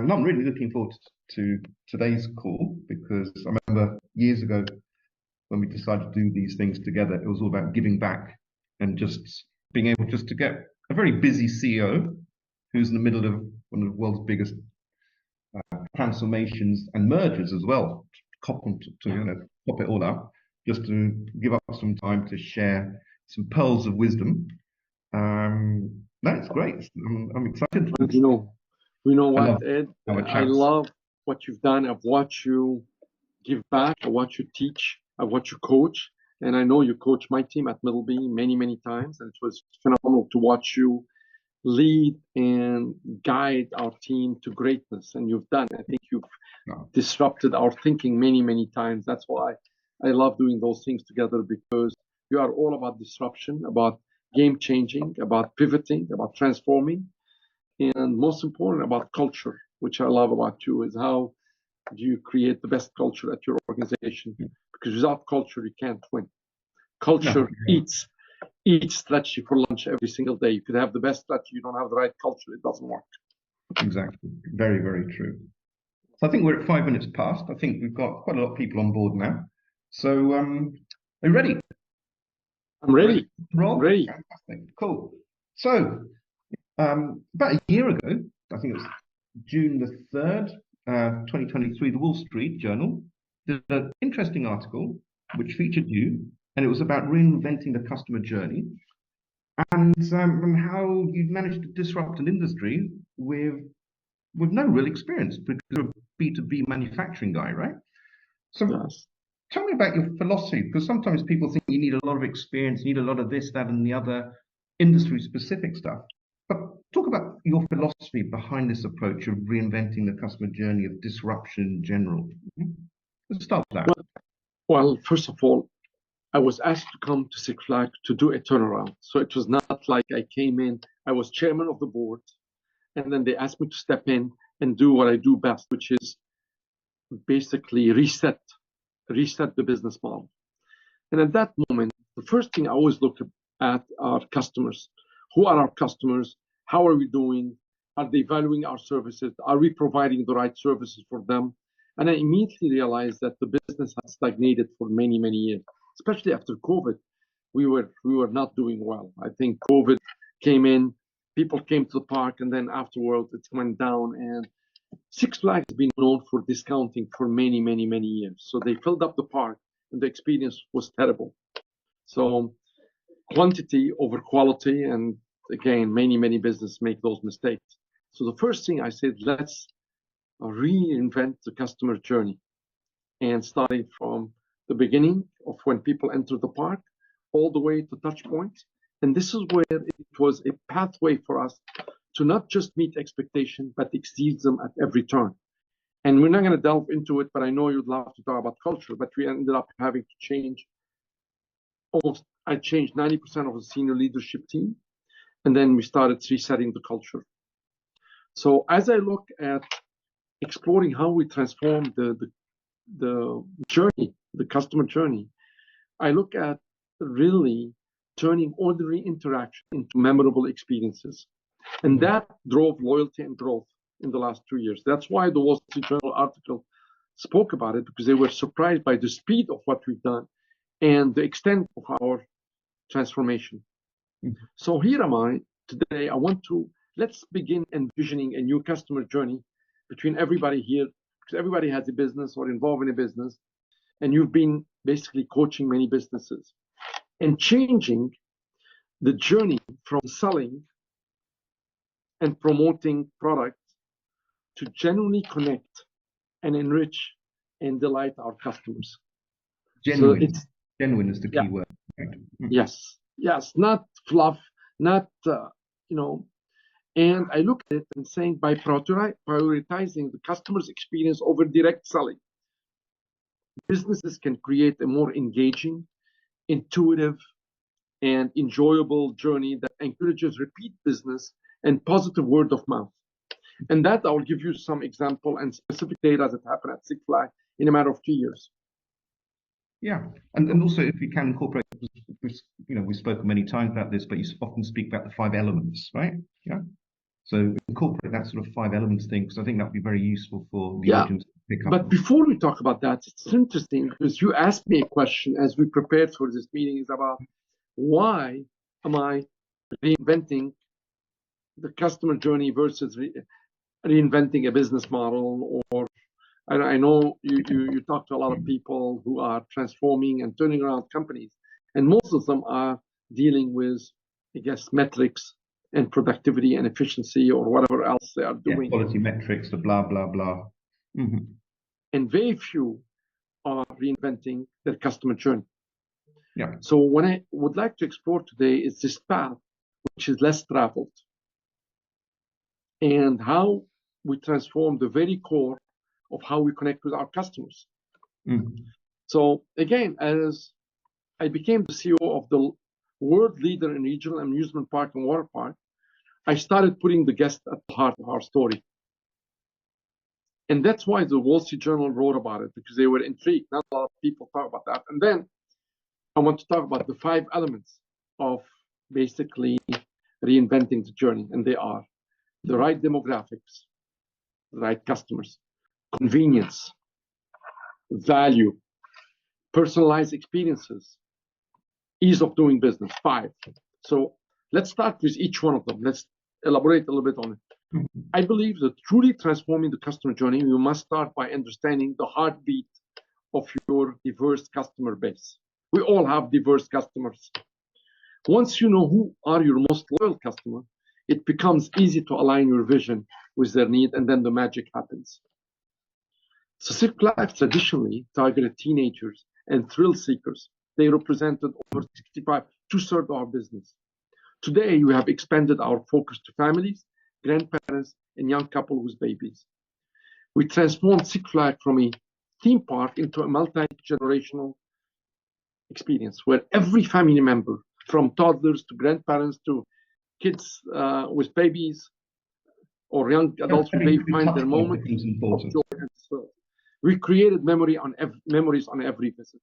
And I'm really looking forward to today's call because I remember years ago when we decided to do these things together, it was all about giving back and just being able just to get a very busy CEO who's in the middle of one of the world's biggest transformations and mergers as well, top it all up, just to give up some time to share some pearls of wisdom. That's great. I'm excited. You know what, Ed? I love what you've done. I've watched you give back. I watch you teach. I watch you coach. And I know you coached my team at Middleby many, many times. And it was phenomenal to watch you lead and guide our team to greatness. And you've done. I think you've disrupted our thinking many, many times. That's why I love doing those things together, because you are all about disruption, about game changing, about pivoting, about transforming, and most important, about culture, which I love about you, is how do you create the best culture at your organization? Because without culture, you can't win. Culture eats strategy for lunch every single day. You could have the best strategy, you don't have the right culture, it doesn't work. Exactly. Very, very true. So I think we're at 5 minutes past. I think we've got quite a lot of people on board now. So are you ready? I'm ready. Rob? Ready. Fantastic. Cool. So about a year ago, I think it was June the 3rd, 2023, the Wall Street Journal did an interesting article which featured you, and it was about reinventing the customer journey and how you managed to disrupt an industry with no real experience, because you're a B2B manufacturing guy, right? So tell me about your philosophy, because sometimes people think you need a lot of experience, you need a lot of this, that, and the other industry-specific stuff. But talk about your philosophy behind this approach of reinventing the customer journey, of disruption in general. Let's start with that. Well, first of all, I was asked to come to Six Flags to do a turnaround. So it was not like I came in, I was chairman of the board, and then they asked me to step in and do what I do best, which is basically reset the business model. And at that moment, the first thing I always look at are customers. Who are our customers? How are we doing? Are they valuing our services? Are we providing the right services for them? And I immediately realized that the business had stagnated for many, many years, especially after COVID. We were not doing well. I think COVID came in, people came to the park, and then afterwards it went down. And Six Flags has been known for discounting for many, many, many years. So they filled up the park, and the experience was terrible. So quantity over quality, and again, many businesses make those mistakes. So the first thing I said, let's reinvent the customer journey, and starting from the beginning of when people enter the park all the way to touch points. And this is where it was a pathway for us to not just meet expectations, but exceed them at every turn. And we're not going to delve into it, but I know you'd love to talk about culture, but we ended up having to change I changed 90% of the senior leadership team, and then we started resetting the culture. So as I look at exploring how we transform the journey, the customer journey, I look at really turning ordinary interaction into memorable experiences. And that drove loyalty and growth in the last 2 years. That's why the Wall Street Journal article spoke about it, because they were surprised by the speed of what we've done and the extent of our transformation. So here am I today. Let's begin envisioning a new customer journey between everybody here, because everybody has a business or involved in a business, and you've been basically coaching many businesses and changing the journey from selling and promoting products to genuinely connect and enrich and delight our customers. Genuine. So genuine is the key word. Right? Yes, not fluff, not and I look at it and saying, by prioritizing the customer's experience over direct selling, businesses can create a more engaging, intuitive, and enjoyable journey that encourages repeat business and positive word of mouth. And that I will give you some example and specific data that happened at Six Flags in a matter of 2 years. Yeah, and also if you can incorporate, we've spoken many times about this, but you often speak about the 5 elements, right? Yeah. So incorporate that sort of 5 elements thing, because I think that would be very useful for the Yeah. audience to pick up But on. before we talk about that, it's interesting because you asked me a question as we prepared for this meeting is about why am I reinventing the customer journey versus reinventing a business model? Or I know you talk to a lot of people who are transforming and turning around companies, and most of them are dealing with, I guess, metrics and productivity and efficiency or whatever else they are doing. Quality metrics, the blah, blah, blah. Mm-hmm. And very few are reinventing their customer journey. Yeah. So what I would like to explore today is this path, which is less traveled, and how we transform the very core of how we connect with our customers. So again, as I became the CEO of the world leader in regional amusement park and water park, I started putting the guest at the heart of our story. And that's why the Wall Street Journal wrote about it, because they were intrigued. Not a lot of people talk about that. And then I want to talk about the 5 elements of basically reinventing the journey. And they are the right demographics, the right customers, convenience, value, personalized experiences, ease of doing business. 5. So let's start with each one of them. Let's elaborate a little bit on it. I believe that truly transforming the customer journey, you must start by understanding the heartbeat of your diverse customer base. We all have diverse customers. Once you know who are your most loyal customers, it becomes easy to align your vision with their need, and then the magic happens. So Six Flags traditionally targeted teenagers and thrill seekers. They represented over 65, 2/3 of our business. Today, we have expanded our focus to families, grandparents, and young couples with babies. We transformed Six Flags from a theme park into a multi-generational experience where every family member, from toddlers to grandparents to kids with babies or young adults with babies, find their moment of joy and thrill. We created memories on every visit.